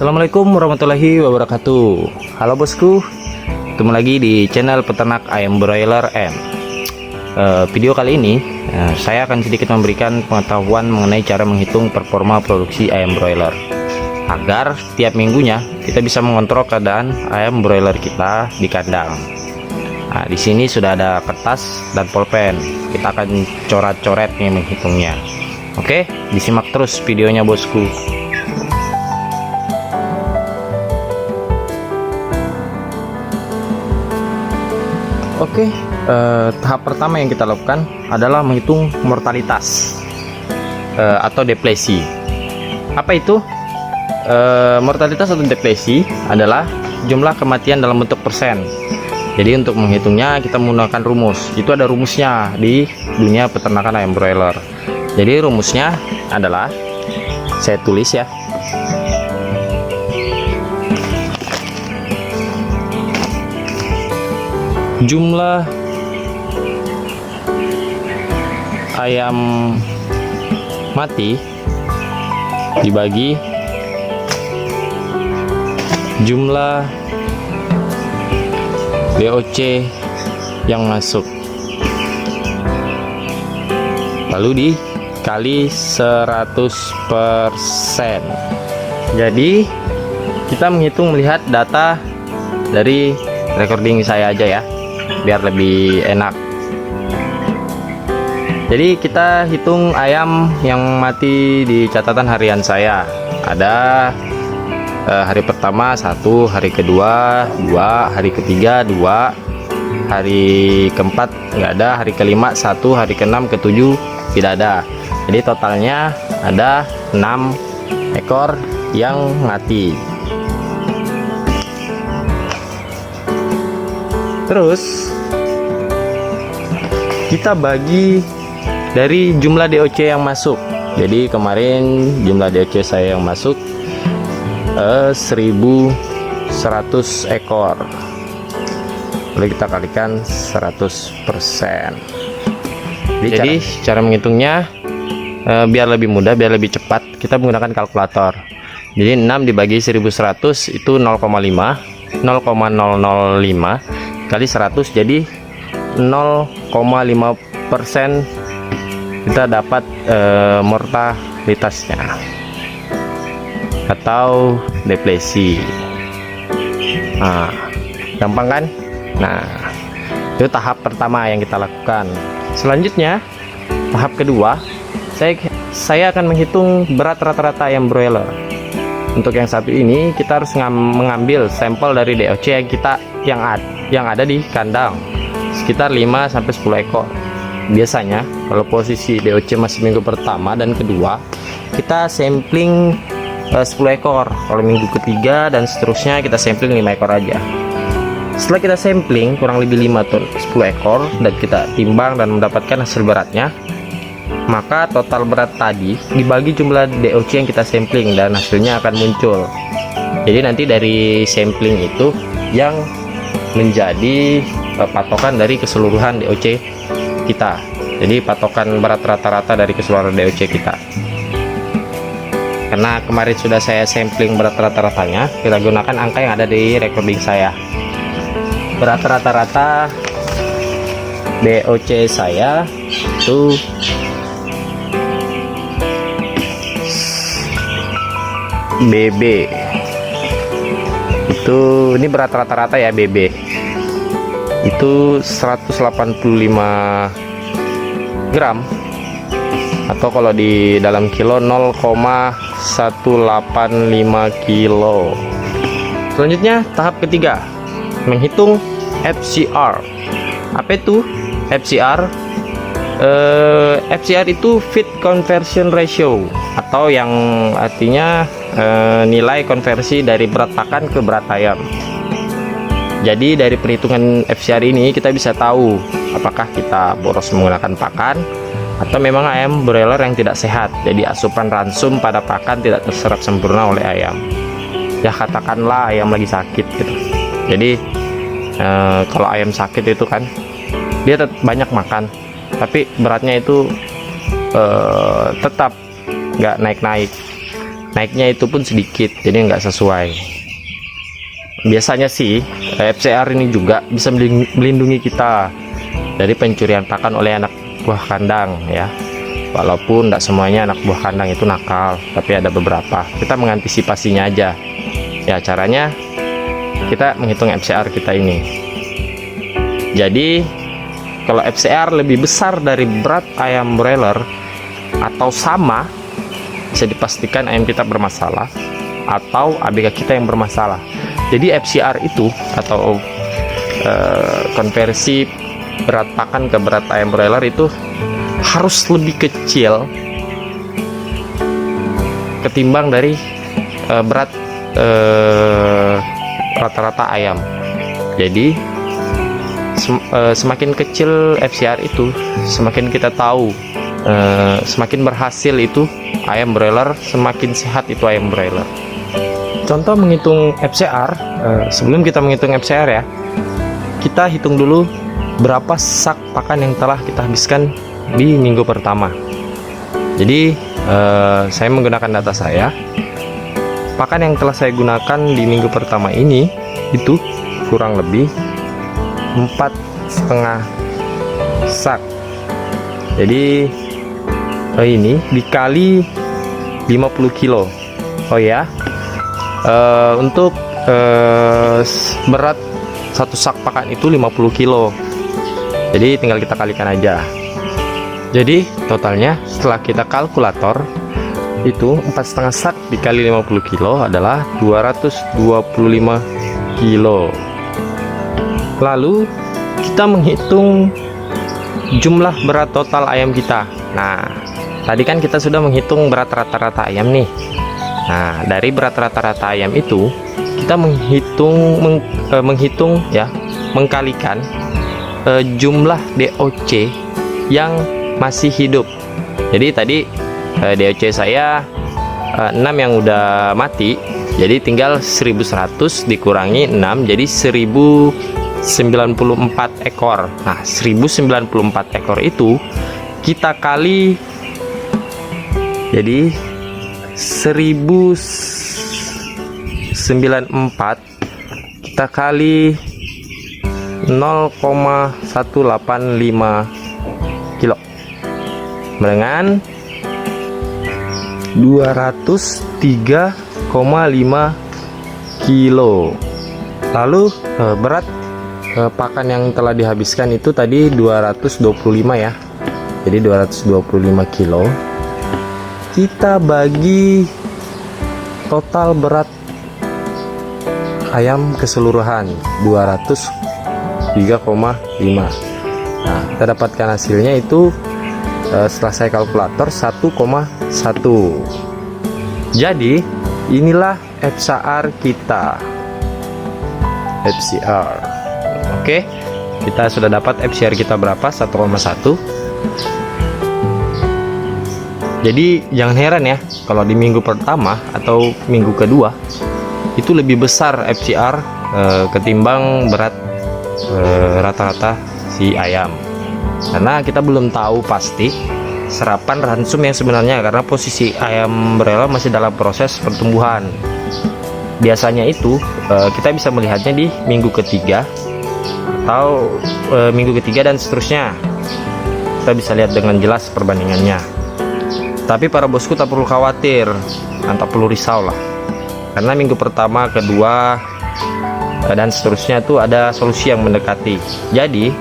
Assalamualaikum warahmatullahi wabarakatuh. Halo bosku, ketemu lagi di channel peternak ayam broiler M. Video kali ini saya akan sedikit memberikan pengetahuan mengenai cara menghitung performa produksi ayam broiler, agar setiap minggunya kita bisa mengontrol keadaan ayam broiler kita di kandang. Nah, di sini sudah ada kertas dan pulpen. Kita akan coret-coret nih menghitungnya. Oke, disimak terus videonya bosku. Oke, tahap pertama yang kita lakukan adalah menghitung mortalitas atau depresi. Apa itu? Mortalitas atau depresi adalah jumlah kematian dalam bentuk persen. Jadi untuk menghitungnya kita menggunakan rumus. Itu ada rumusnya di dunia peternakan ayam broiler. Jadi rumusnya adalah, saya tulis ya. Jumlah ayam mati dibagi jumlah DOC yang masuk, lalu dikali 100%. Jadi kita menghitung melihat data dari recording saya aja ya, biar lebih enak. Jadi kita hitung ayam yang mati di catatan harian saya. Ada hari pertama 1, hari kedua 2, hari ketiga 2, hari keempat nggak ada, hari kelima 1, hari keenam ketujuh tidak ada. Jadi totalnya ada 6 ekor yang mati. Terus kita bagi dari jumlah DOC yang masuk. Jadi kemarin jumlah DOC saya yang masuk 1100 ekor. Lalu kita kalikan 100%. Jadi cara menghitungnya biar lebih mudah, biar lebih cepat, kita menggunakan kalkulator. Jadi 6 dibagi 1100 itu 0,5 kali 100, jadi 0,5% kita dapat mortalitasnya atau depresi. Nah, gampang kan? Nah, itu tahap pertama yang kita lakukan. Selanjutnya tahap kedua, saya akan menghitung berat rata-rata ayam broiler. Untuk yang satu ini kita harus mengambil sampel dari DOC yang ada di kandang, sekitar 5-10 ekor. Biasanya kalau posisi DOC masih minggu pertama dan kedua, kita sampling 10 ekor. Kalau minggu ketiga dan seterusnya kita sampling 5 ekor aja. Setelah kita sampling kurang lebih 5-10 ekor dan kita timbang dan mendapatkan hasil beratnya, maka total berat tadi dibagi jumlah DOC yang kita sampling dan hasilnya akan muncul. Jadi nanti dari sampling itu yang menjadi patokan dari keseluruhan DOC kita. Jadi patokan berat rata-rata dari keseluruhan DOC kita. Karena kemarin sudah saya sampling berat rata-ratanya, kita gunakan angka yang ada di recording saya. Berat rata-rata DOC saya itu BB. Ini berat rata-rata ya, BB. Itu 185 gram, atau kalau di dalam kilo 0,185 kilo. Selanjutnya tahap ketiga, menghitung FCR. Apa itu FCR? FCR itu feed conversion ratio, atau yang artinya nilai konversi dari berat pakan ke berat ayam. Jadi dari perhitungan FCR ini kita bisa tahu apakah kita boros menggunakan pakan atau memang ayam broiler yang tidak sehat. Jadi asupan ransum pada pakan tidak terserap sempurna oleh ayam. Ya katakanlah ayam lagi sakit gitu. Jadi kalau ayam sakit itu kan dia banyak makan, tapi beratnya itu tetap nggak naik-naik. naiknya itu pun sedikit, jadi nggak sesuai. Biasanya sih FCR ini juga bisa melindungi kita dari pencurian pakan oleh anak buah kandang ya. Walaupun tidak semuanya anak buah kandang itu nakal, tapi ada beberapa. Kita mengantisipasinya aja ya. Caranya kita menghitung FCR kita ini. Jadi kalau FCR lebih besar dari berat ayam broiler atau sama, bisa dipastikan ayam kita bermasalah atau ABK kita yang bermasalah. Jadi FCR itu atau konversi berat pakan ke berat ayam broiler itu harus lebih kecil ketimbang dari berat rata-rata ayam. Jadi semakin kecil FCR itu, semakin kita tahu semakin berhasil itu ayam broiler, semakin sehat itu ayam broiler. Contoh menghitung FCR, sebelum kita menghitung FCR ya, kita hitung dulu berapa sak pakan yang telah kita habiskan di minggu pertama. Jadi saya menggunakan data saya. Pakan yang telah saya gunakan di minggu pertama ini itu kurang lebih 4,5 sak. Jadi ini dikali 50 kilo. Oh ya, untuk berat satu sak pakan itu 50 kilo. Jadi tinggal kita kalikan aja. Jadi totalnya setelah kita kalkulator itu 4,5 sak dikali 50 kilo adalah 225 kilo. Lalu kita menghitung jumlah berat total ayam kita. Nah, tadi kan kita sudah menghitung berat rata-rata ayam nih. Nah, dari berat rata-rata ayam itu kita menghitung ya, mengkalikan jumlah DOC yang masih hidup. Jadi tadi DOC saya 6 yang udah mati, jadi tinggal 1100 dikurangi 6 jadi 1094 ekor. Nah, 1094 ekor itu kita kali, jadi 1094 kita kali 0,185 kilo dengan 203,5 kilo. Lalu berat pakan yang telah dihabiskan itu tadi 225 ya. Jadi 225 kilo kita bagi total berat ayam keseluruhan 203,5. Nah, kita dapatkan hasilnya itu setelah saya kalkulator 1,1. Jadi inilah FCR kita. FCR. Oke, kita sudah dapat FCR kita berapa, 1,1. Jadi jangan heran ya kalau di minggu pertama atau minggu kedua itu lebih besar FCR ketimbang berat rata-rata si ayam. Karena kita belum tahu pasti serapan ransum yang sebenarnya, karena posisi ayam broiler masih dalam proses pertumbuhan. Biasanya itu kita bisa melihatnya di minggu ketiga atau minggu ketiga dan seterusnya. Kita bisa lihat dengan jelas perbandingannya. Tapi para bosku tak perlu khawatir, tak perlu risau lah, karena minggu pertama, kedua, dan seterusnya itu ada solusi yang mendekati. Jadi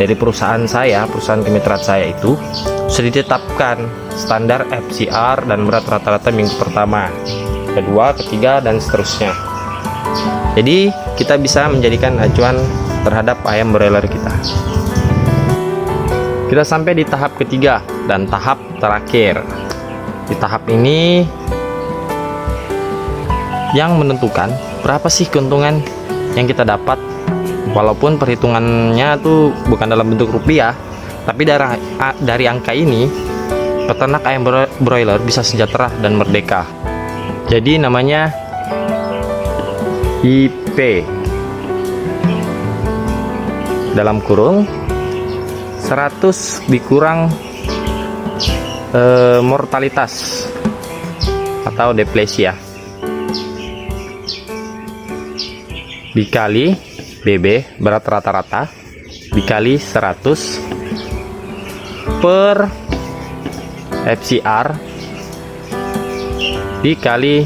dari perusahaan saya, perusahaan kemitraan saya itu sudah ditetapkan standar FCR dan berat rata-rata minggu pertama, kedua, ketiga, dan seterusnya. Jadi kita bisa menjadikan acuan terhadap ayam broiler kita. Kita sampai di tahap ketiga dan tahap terakhir. Di tahap ini yang menentukan berapa sih keuntungan yang kita dapat, walaupun perhitungannya tuh bukan dalam bentuk rupiah, tapi dari angka ini peternak ayam broiler bisa sejahtera dan merdeka. Jadi namanya IP dalam kurung 100 dikurang mortalitas atau deflasi ya, dikali BB berat rata-rata dikali 100 per FCR dikali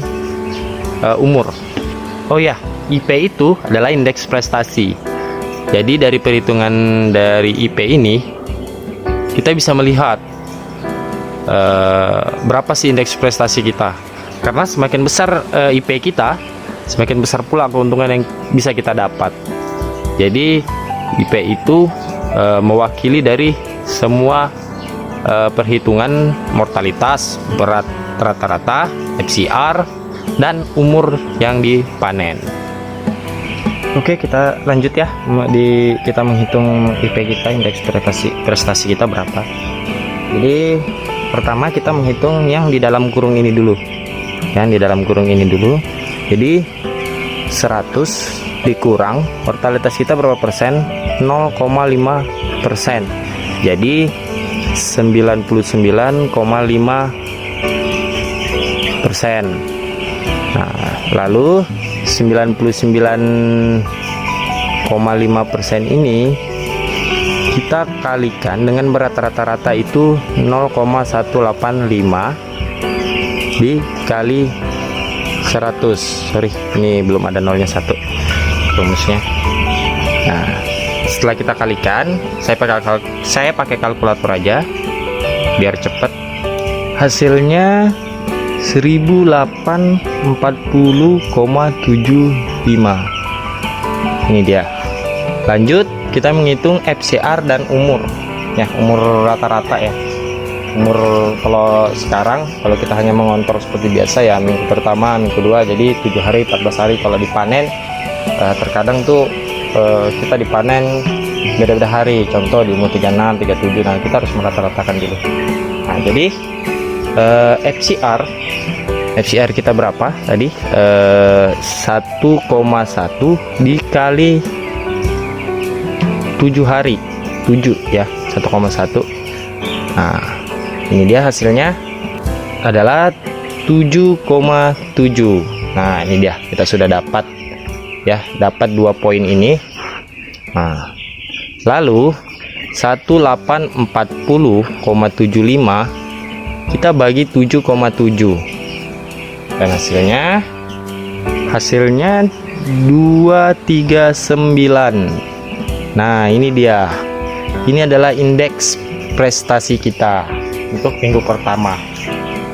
umur. Oh ya, IP itu adalah indeks prestasi. Jadi dari perhitungan dari IP ini kita bisa melihat berapa sih indeks prestasi kita. Karena semakin besar IP kita, semakin besar pula keuntungan yang bisa kita dapat. Jadi IP itu mewakili dari semua perhitungan mortalitas, berat rata-rata, FCR, dan umur yang dipanen. Oke, kita lanjut ya. Kita menghitung IP kita, indeks prestasi kita berapa. Jadi pertama kita menghitung yang di dalam kurung ini dulu. Yang di dalam kurung ini dulu. Jadi 100 dikurang mortalitas kita berapa persen? 0,5%. Jadi 99,5%. Nah, lalu 99,5% ini kita kalikan dengan berat rata-rata itu 0,185 dikali 100. Sorry, ini belum ada nolnya, satu rumusnya. Nah, setelah kita kalikan, saya pakai kalkulator aja biar cepet. Hasilnya 1840,75. Ini dia. Lanjut kita menghitung FCR dan umur ya, umur rata-rata ya. Umur kalau sekarang, kalau kita hanya mengontrol seperti biasa ya, minggu pertama, minggu kedua, jadi 7 hari 14 hari. Kalau dipanen terkadang tuh kita dipanen beda-beda hari, contoh di umur 36, 37. Nah, kita harus merata-ratakan dulu. Nah, jadi FCR kita berapa tadi? 1,1 dikali 7 hari, 7 ya, 1,1. Nah, ini dia hasilnya adalah 7,7. Nah, ini dia, kita sudah dapat ya, dapat 2 poin ini. Nah, lalu 1840,75 kita bagi 7,7 dan hasilnya 239. Nah, ini dia, ini adalah indeks prestasi kita untuk minggu pertama.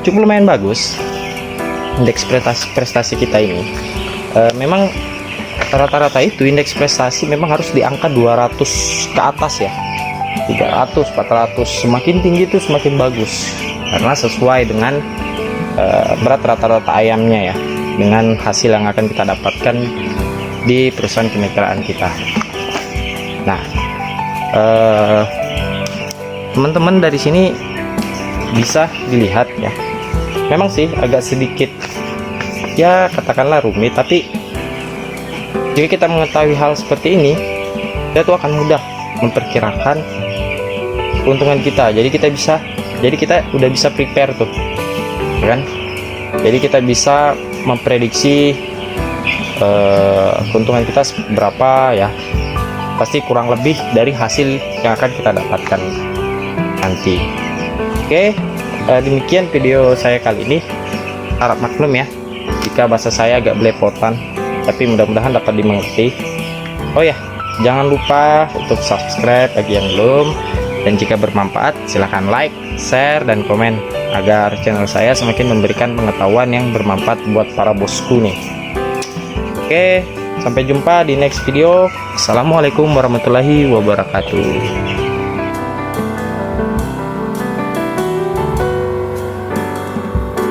Cukup lumayan bagus indeks prestasi kita ini. Memang rata-rata itu indeks prestasi memang harus di angka 200 ke atas ya, 300, 400. Semakin tinggi itu semakin bagus, karena sesuai dengan berat rata-rata ayamnya ya, dengan hasil yang akan kita dapatkan di perusahaan kemitraan kita. Nah, teman-teman dari sini bisa dilihat ya, memang sih agak sedikit ya, katakanlah rumit, tapi jika kita mengetahui hal seperti ini, kita tuh akan mudah memperkirakan keuntungan kita. Jadi kita udah bisa prepare tuh kan. Jadi kita bisa memprediksi keuntungan kita berapa ya, pasti kurang lebih dari hasil yang akan kita dapatkan nanti. Oke, demikian video saya kali ini. Harap maklum ya jika bahasa saya agak belepotan, tapi mudah-mudahan dapat dimengerti. Oh ya, jangan lupa untuk subscribe bagi yang belum, dan jika bermanfaat silahkan like, share, dan komen agar channel saya semakin memberikan pengetahuan yang bermanfaat buat para bosku nih. Oke, sampai jumpa di next video. Assalamualaikum warahmatullahi wabarakatuh.